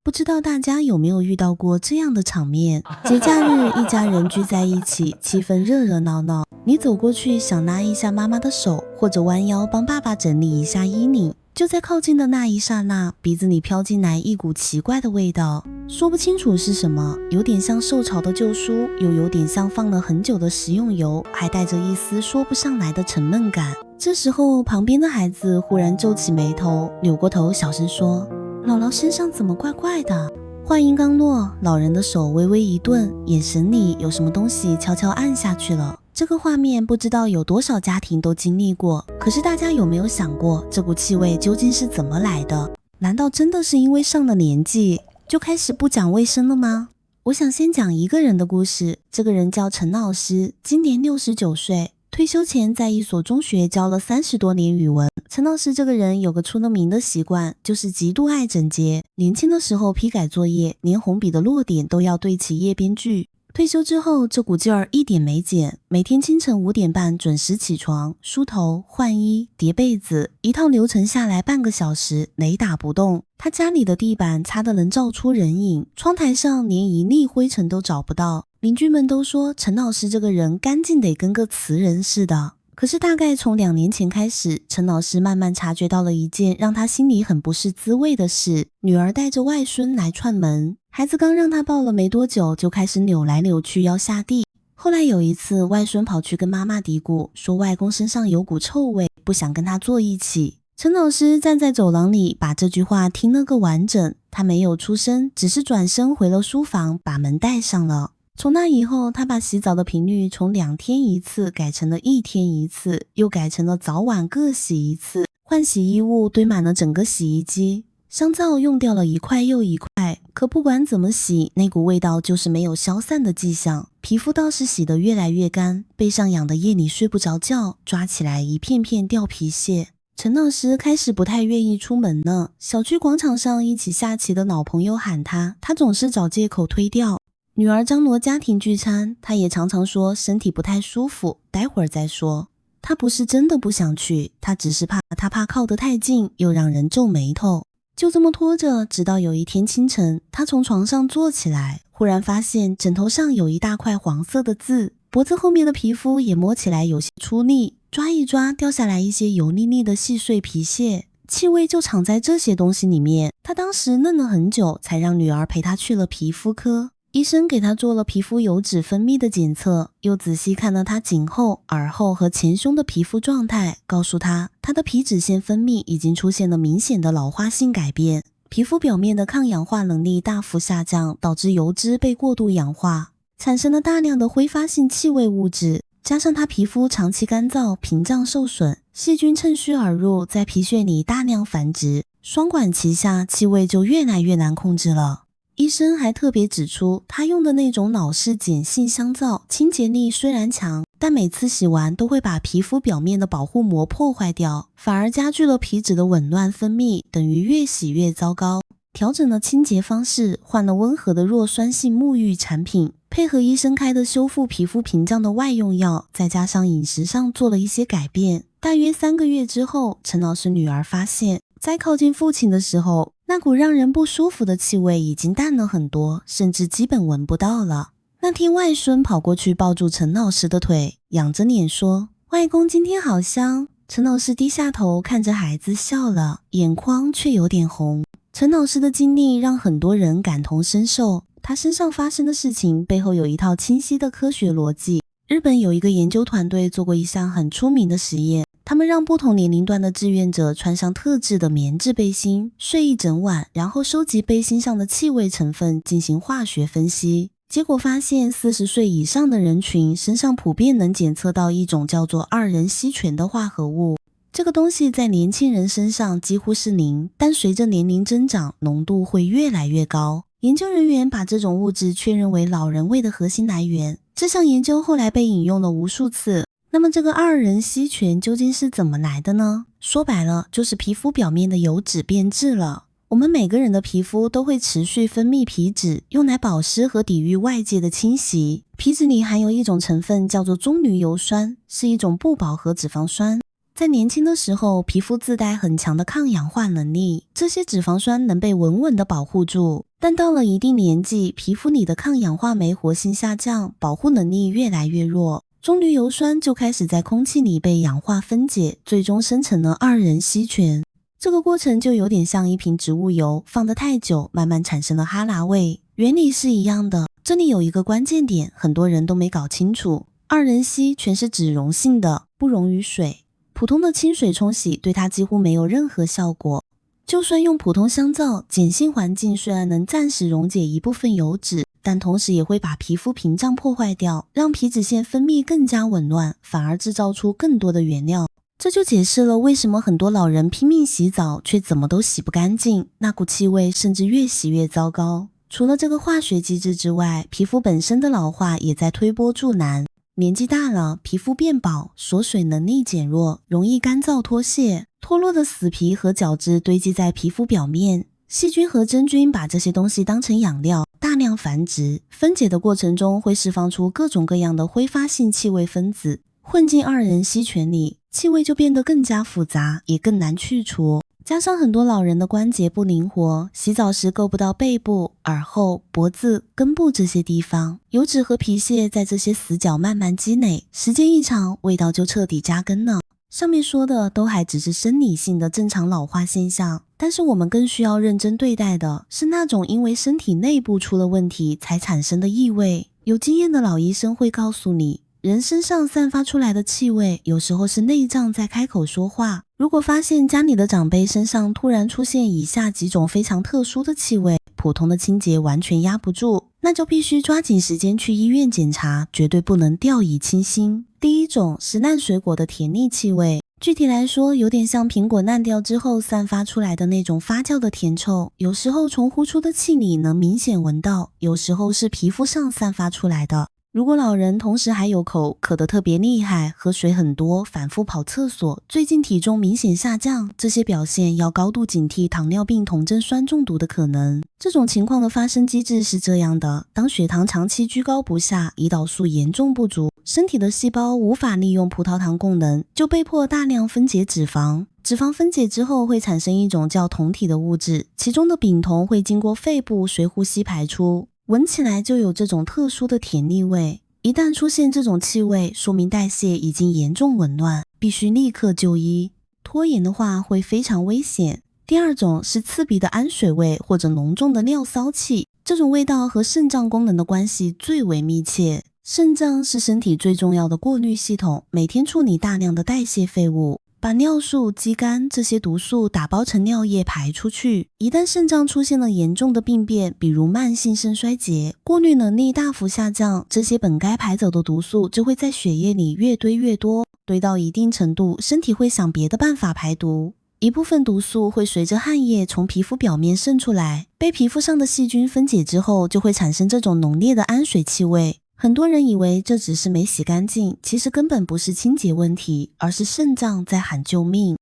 不知道大家有没有遇到过这样的场面？节假日一家人聚在一起，气氛热热闹闹。你走过去想拉一下妈妈的手，或者弯腰帮爸爸整理一下衣领，就在靠近的那一刹那，鼻子里飘进来一股奇怪的味道，说不清楚是什么，有点像受潮的旧书，又有点像放了很久的食用油，还带着一丝说不上来的沉闷感。这时候，旁边的孩子忽然皱起眉头，扭过头小声说：“姥姥身上怎么怪怪的？”话音刚落，老人的手微微一顿，眼神里有什么东西悄悄按下去了。这个画面不知道有多少家庭都经历过，可是大家有没有想过，这股气味究竟是怎么来的？难道真的是因为上了年纪就开始不讲卫生了吗？我想先讲一个人的故事，这个人叫陈老师，今年69岁。退休前在一所中学教了30多年语文。陈老师这个人有个出了名的习惯，就是极度爱整洁。年轻的时候批改作业，连红笔的落点都要对齐页边距。退休之后，这股劲儿一点没减，每天清晨5点半准时起床，梳头、换衣、叠被子，一套流程下来半个小时，雷打不动。他家里的地板擦得能照出人影，窗台上连一粒灰尘都找不到。邻居们都说陈老师这个人干净得跟个瓷人似的。可是大概从2年前开始，陈老师慢慢察觉到了一件让他心里很不是滋味的事，女儿带着外孙来串门，孩子刚让他抱了没多久，就开始扭来扭去要下地。后来有一次，外孙跑去跟妈妈嘀咕，说外公身上有股臭味，不想跟他坐一起。陈老师站在走廊里，把这句话听了个完整，他没有出声，只是转身回了书房，把门带上了。从那以后，他把洗澡的频率从2天1次改成了1天1次，又改成了早晚各洗一次。换洗衣物堆满了整个洗衣机，香皂用掉了一块又一块，可不管怎么洗，那股味道就是没有消散的迹象。皮肤倒是洗得越来越干，背上痒的夜里睡不着觉，抓起来一片片掉皮屑。陈老师开始不太愿意出门了，小区广场上一起下棋的老朋友喊他，他总是找借口推掉。女儿张罗家庭聚餐，他也常常说身体不太舒服，待会儿再说。他不是真的不想去，他只是怕靠得太近，又让人皱眉头。就这么拖着，直到有一天清晨，他从床上坐起来，忽然发现枕头上有一大块黄色的字，脖子后面的皮肤也摸起来有些出力，抓一抓掉下来一些油腻腻的细碎皮屑，气味就藏在这些东西里面。他当时愣了很久，才让女儿陪他去了皮肤科。医生给他做了皮肤油脂分泌的检测，又仔细看了他颈后、耳后和前胸的皮肤状态，告诉他的皮脂腺分泌已经出现了明显的老化性改变，皮肤表面的抗氧化能力大幅下降，导致油脂被过度氧化，产生了大量的挥发性气味物质，加上他皮肤长期干燥，屏障受损，细菌趁虚而入，在皮屑里大量繁殖，双管齐下，气味就越来越难控制了。医生还特别指出，他用的那种老式碱性香皂，清洁力虽然强，但每次洗完都会把皮肤表面的保护膜破坏掉，反而加剧了皮脂的紊乱分泌，等于越洗越糟糕。调整了清洁方式，换了温和的弱酸性沐浴产品，配合医生开的修复皮肤屏障的外用药，再加上饮食上做了一些改变。大约3个月之后，陈老师女儿发现，在靠近父亲的时候，那股让人不舒服的气味已经淡了很多，甚至基本闻不到了。那天外孙跑过去抱住陈老师的腿，仰着脸说：“外公今天好香。”陈老师低下头看着孩子笑了，眼眶却有点红。陈老师的经历让很多人感同身受，他身上发生的事情背后有一套清晰的科学逻辑。日本有一个研究团队做过一项很出名的实验，他们让不同年龄段的志愿者穿上特制的棉质背心，睡一整晚，然后收集背心上的气味成分进行化学分析。结果发现40岁以上的人群身上普遍能检测到一种叫做2壬烯醛的化合物，这个东西在年轻人身上几乎是0，但随着年龄增长，浓度会越来越高。研究人员把这种物质确认为老人味的核心来源。这项研究后来被引用了无数次。那么这个2壬烯醛究竟是怎么来的呢？说白了，就是皮肤表面的油脂变质了。我们每个人的皮肤都会持续分泌皮脂，用来保湿和抵御外界的侵袭。皮脂里含有一种成分叫做棕榈油酸，是一种不饱和脂肪酸。在年轻的时候，皮肤自带很强的抗氧化能力，这些脂肪酸能被稳稳地保护住。但到了一定年纪，皮肤里的抗氧化酶活性下降，保护能力越来越弱，棕榈油酸就开始在空气里被氧化分解，最终生成了二壬烯醛。这个过程就有点像一瓶植物油放得太久，慢慢产生了哈喇味，原理是一样的。这里有一个关键点，很多人都没搞清楚，二壬烯醛是脂溶性的，不溶于水，普通的清水冲洗对它几乎没有任何效果。就算用普通香皂，碱性环境虽然能暂时溶解一部分油脂，但同时也会把皮肤屏障破坏掉，让皮脂腺分泌更加紊乱，反而制造出更多的原料。这就解释了为什么很多老人拼命洗澡，却怎么都洗不干净，那股气味甚至越洗越糟糕。除了这个化学机制之外，皮肤本身的老化也在推波助澜。年纪大了，皮肤变薄，锁水能力减弱，容易干燥脱屑，脱落的死皮和角质堆积在皮肤表面，细菌和真菌把这些东西当成养料，大量繁殖，分解的过程中会释放出各种各样的挥发性气味分子，混进二壬烯醛里，气味就变得更加复杂，也更难去除。加上很多老人的关节不灵活，洗澡时够不到背部、耳后、脖子、根部这些地方，油脂和皮屑在这些死角慢慢积累，时间一长，味道就彻底扎根了。上面说的都还只是生理性的正常老化现象，但是我们更需要认真对待的是那种因为身体内部出了问题才产生的异味。有经验的老医生会告诉你，人身上散发出来的气味，有时候是内脏在开口说话。如果发现家里的长辈身上突然出现以下几种非常特殊的气味，普通的清洁完全压不住，那就必须抓紧时间去医院检查，绝对不能掉以轻心。第一种是烂水果的甜腻气味，具体来说，有点像苹果烂掉之后散发出来的那种发酵的甜臭，有时候从呼出的气里能明显闻到，有时候是皮肤上散发出来的。如果老人同时还有口渴得特别厉害，喝水很多，反复跑厕所，最近体重明显下降，这些表现要高度警惕糖尿病酮症酸中毒的可能。这种情况的发生机制是这样的，当血糖长期居高不下，胰岛素严重不足，身体的细胞无法利用葡萄糖功能，就被迫大量分解脂肪。脂肪分解之后会产生一种叫酮体的物质，其中的丙酮会经过肺部随呼吸排出，闻起来就有这种特殊的甜腻味。一旦出现这种气味，说明代谢已经严重紊乱，必须立刻就医，拖延的话会非常危险。第二种是刺鼻的氨水味或者浓重的尿骚气，这种味道和肾脏功能的关系最为密切。肾脏是身体最重要的过滤系统，每天处理大量的代谢废物，把尿素、肌酐这些毒素打包成尿液排出去。一旦肾脏出现了严重的病变，比如慢性肾衰竭，过滤能力大幅下降，这些本该排走的毒素就会在血液里越堆越多，堆到一定程度，身体会想别的办法排毒。一部分毒素会随着汗液从皮肤表面渗出来，被皮肤上的细菌分解之后，就会产生这种浓烈的氨水气味。很多人以为这只是没洗干净，其实根本不是清洁问题，而是肾脏在喊救命。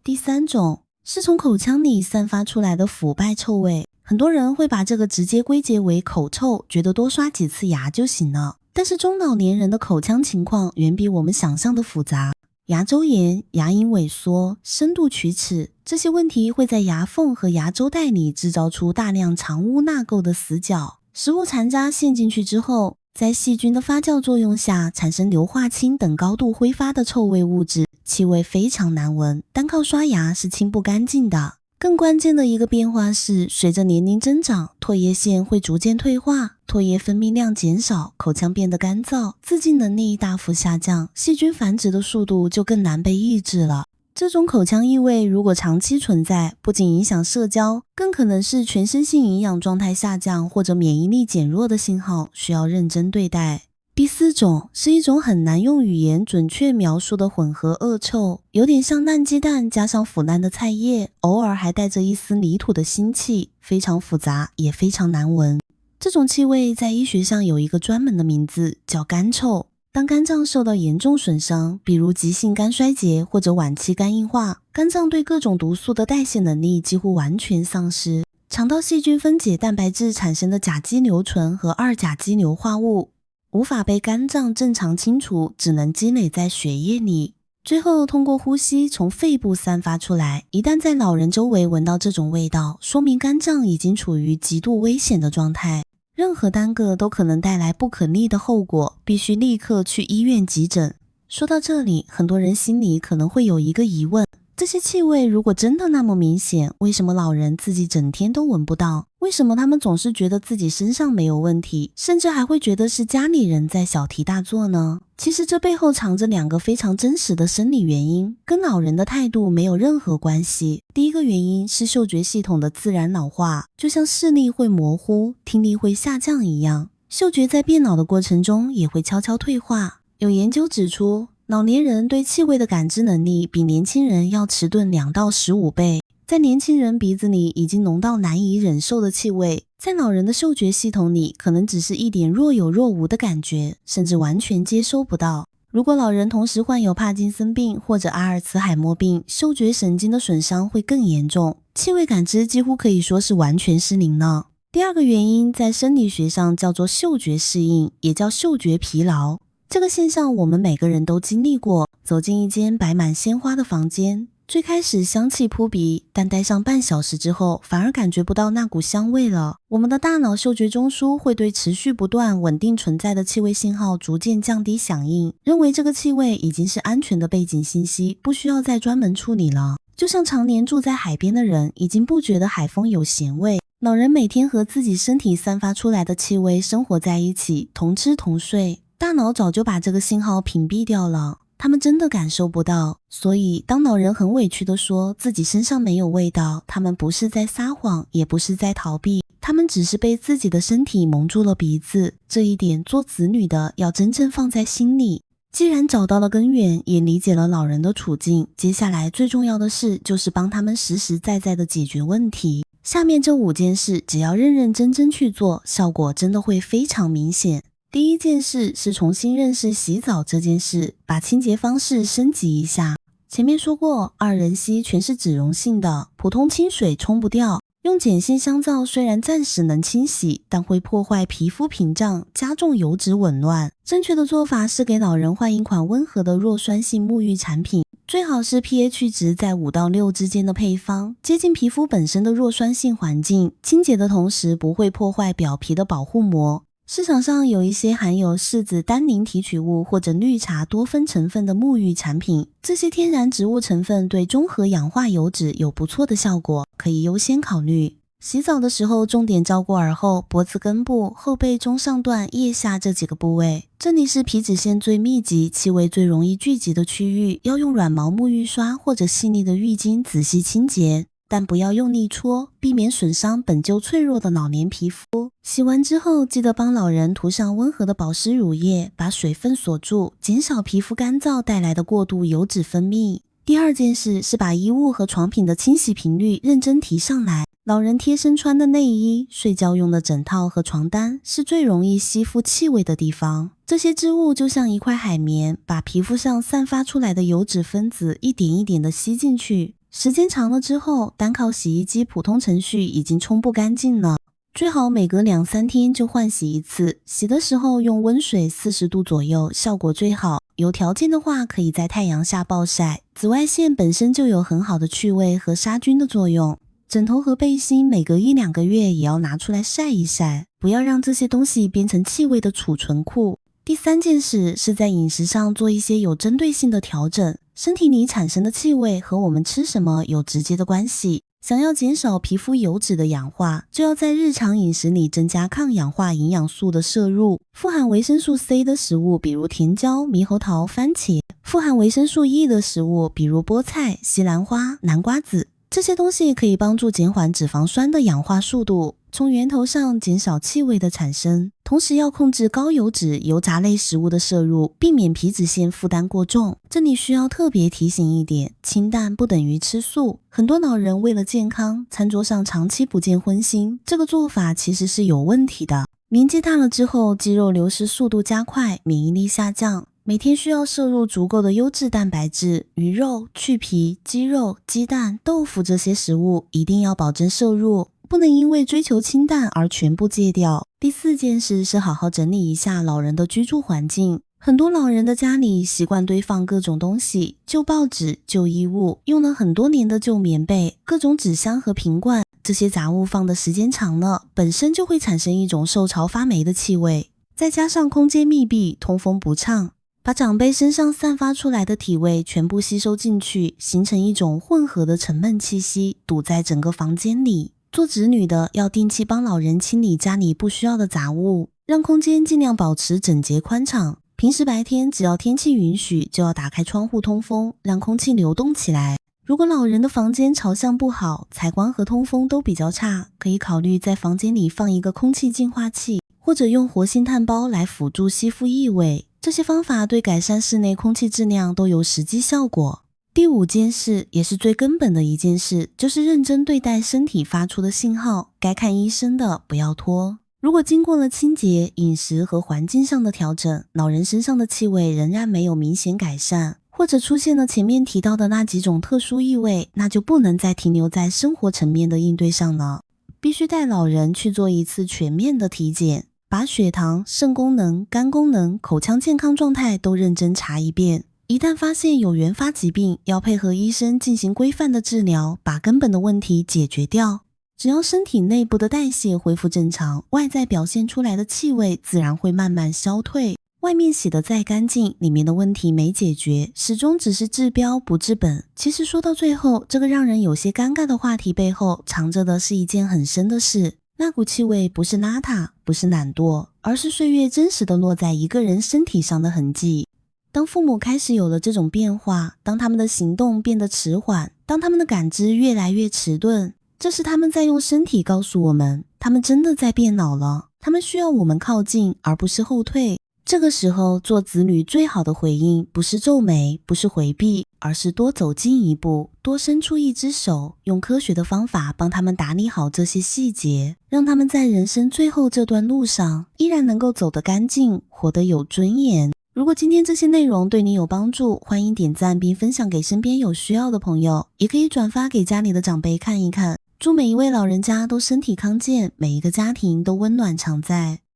第三种是从口腔里散发出来的腐败臭味，很多人会把这个直接归结为口臭，觉得多刷几次牙就行了。但是中老年人的口腔情况远比我们想象的复杂，牙周炎、牙龈萎缩、深度龋齿，这些问题会在牙缝和牙周袋里制造出大量藏污纳垢的死角，食物残渣陷进去之后，在细菌的发酵作用下产生硫化氢等高度挥发的臭味物质，气味非常难闻，单靠刷牙是清不干净的。更关键的一个变化是，随着年龄增长，唾液腺会逐渐退化，唾液分泌量减少，口腔变得干燥，自净能力大幅下降，细菌繁殖的速度就更难被抑制了。这种口腔异味如果长期存在，不仅影响社交，更可能是全身性营养状态下降或者免疫力减弱的信号，需要认真对待。第四种是一种很难用语言准确描述的混合恶臭，有点像烂鸡蛋加上腐烂的菜叶，偶尔还带着一丝泥土的腥气，非常复杂也非常难闻。这种气味在医学上有一个专门的名字，叫干臭。当肝脏受到严重损伤，比如急性肝衰竭或者晚期肝硬化，肝脏对各种毒素的代谢能力几乎完全丧失，肠道细菌分解蛋白质产生的甲基硫醇和二甲基硫化物无法被肝脏正常清除，只能积累在血液里。最后通过呼吸从肺部散发出来。一旦在老人周围闻到这种味道，说明肝脏已经处于极度危险的状态，任何耽搁都可能带来不可逆的后果，必须立刻去医院急诊。说到这里，很多人心里可能会有一个疑问，这些气味如果真的那么明显，为什么老人自己整天都闻不到？为什么他们总是觉得自己身上没有问题，甚至还会觉得是家里人在小题大做呢？其实这背后藏着两个非常真实的生理原因，跟老人的态度没有任何关系。第一个原因是嗅觉系统的自然老化，就像视力会模糊、听力会下降一样，嗅觉在变老的过程中也会悄悄退化。有研究指出，老年人对气味的感知能力比年轻人要迟钝2到15倍。在年轻人鼻子里已经浓到难以忍受的气味，在老人的嗅觉系统里可能只是一点若有若无的感觉，甚至完全接收不到。如果老人同时患有帕金森病或者阿尔茨海默病，嗅觉神经的损伤会更严重，气味感知几乎可以说是完全失灵了。第二个原因在生理学上叫做嗅觉适应，也叫嗅觉疲劳。这个现象我们每个人都经历过，走进一间摆满鲜花的房间，最开始香气扑鼻，但待上半小时之后，反而感觉不到那股香味了。我们的大脑嗅觉中枢会对持续不断、稳定存在的气味信号逐渐降低响应，认为这个气味已经是安全的背景信息，不需要再专门处理了。就像常年住在海边的人，已经不觉得海风有咸味。老人每天和自己身体散发出来的气味生活在一起，同吃同睡，大脑早就把这个信号屏蔽掉了。他们真的感受不到，所以当老人很委屈地说自己身上没有味道，他们不是在撒谎，也不是在逃避，他们只是被自己的身体蒙住了鼻子。这一点做子女的要真正放在心里。既然找到了根源，也理解了老人的处境，接下来最重要的事就是帮他们实实在在地解决问题。下面这5件事，只要认认真真去做，效果真的会非常明显。第一件事是重新认识洗澡这件事，把清洁方式升级一下。前面说过，二人烯全是脂溶性的，普通清水冲不掉。用碱性香皂虽然暂时能清洗，但会破坏皮肤屏障，加重油脂紊乱。正确的做法是给老人换一款温和的弱酸性沐浴产品，最好是 pH 值在5到6之间的配方，接近皮肤本身的弱酸性环境，清洁的同时不会破坏表皮的保护膜。市场上有一些含有柿子单宁提取物或者绿茶多酚成分的沐浴产品，这些天然植物成分对中和氧化油脂有不错的效果，可以优先考虑。洗澡的时候重点照顾耳后、脖子根部、后背中上段、腋下这几个部位，这里是皮脂腺最密集、气味最容易聚集的区域，要用软毛沐浴刷或者细腻的浴巾仔细清洁，但不要用力搓，避免损伤本就脆弱的老年皮肤。洗完之后，记得帮老人涂上温和的保湿乳液，把水分锁住，减少皮肤干燥带来的过度油脂分泌。第二件事是把衣物和床品的清洗频率认真提上来。老人贴身穿的内衣、睡觉用的枕套和床单是最容易吸附气味的地方。这些织物就像一块海绵，把皮肤上散发出来的油脂分子一点一点地吸进去。时间长了之后，单靠洗衣机普通程序已经冲不干净了。最好每隔2-3天就换洗一次，洗的时候用温水40度左右，效果最好。有条件的话，可以在太阳下暴晒。紫外线本身就有很好的去味和杀菌的作用。枕头和背心每隔1-2个月也要拿出来晒一晒，不要让这些东西变成气味的储存库。第三件事是在饮食上做一些有针对性的调整。身体里产生的气味和我们吃什么有直接的关系。想要减少皮肤油脂的氧化，就要在日常饮食里增加抗氧化营养素的摄入。富含维生素 C 的食物，比如甜椒、猕猴桃、番茄；富含维生素 E 的食物，比如菠菜、西兰花、南瓜子。这些东西可以帮助减缓脂肪酸的氧化速度，从源头上减少气味的产生。同时要控制高油脂、油炸类食物的摄入，避免皮脂腺负担过重。这里需要特别提醒一点，清淡不等于吃素。很多老人为了健康，餐桌上长期不见荤腥，这个做法其实是有问题的。年纪大了之后，肌肉流失速度加快，免疫力下降。每天需要摄入足够的优质蛋白质，鱼肉、去皮、鸡肉、鸡蛋、豆腐这些食物一定要保证摄入，不能因为追求清淡而全部戒掉。第四件事是好好整理一下老人的居住环境。很多老人的家里习惯堆放各种东西，旧报纸、旧衣物，用了很多年的旧棉被，各种纸箱和瓶罐，这些杂物放的时间长了，本身就会产生一种受潮发霉的气味，再加上空间密闭，通风不畅，把长辈身上散发出来的体味全部吸收进去，形成一种混合的沉闷气息，堵在整个房间里。做子女的要定期帮老人清理家里不需要的杂物，让空间尽量保持整洁宽敞。平时白天只要天气允许，就要打开窗户通风，让空气流动起来。如果老人的房间朝向不好，采光和通风都比较差，可以考虑在房间里放一个空气净化器，或者用活性炭包来辅助吸附异味。这些方法对改善室内空气质量都有实际效果。第5件事，也是最根本的一件事，就是认真对待身体发出的信号，该看医生的不要拖。如果经过了清洁、饮食和环境上的调整，老人身上的气味仍然没有明显改善，或者出现了前面提到的那几种特殊异味，那就不能再停留在生活层面的应对上了，必须带老人去做一次全面的体检，把血糖、肾功能、肝功能、口腔健康状态都认真查一遍。一旦发现有原发疾病，要配合医生进行规范的治疗，把根本的问题解决掉。只要身体内部的代谢恢复正常，外在表现出来的气味自然会慢慢消退。外面洗得再干净，里面的问题没解决，始终只是治标不治本。其实说到最后，这个让人有些尴尬的话题背后，藏着的是一件很深的事。那股气味不是邋遢，不是懒惰，而是岁月真实的落在一个人身体上的痕迹。当父母开始有了这种变化，当他们的行动变得迟缓，当他们的感知越来越迟钝，这是他们在用身体告诉我们，他们真的在变老了，他们需要我们靠近，而不是后退。这个时候，做子女最好的回应，不是皱眉，不是回避，而是多走近一步，多伸出一只手，用科学的方法帮他们打理好这些细节，让他们在人生最后这段路上，依然能够走得干净，活得有尊严。如果今天这些内容对你有帮助，欢迎点赞并分享给身边有需要的朋友，也可以转发给家里的长辈看一看。祝每一位老人家都身体康健，每一个家庭都温暖常在。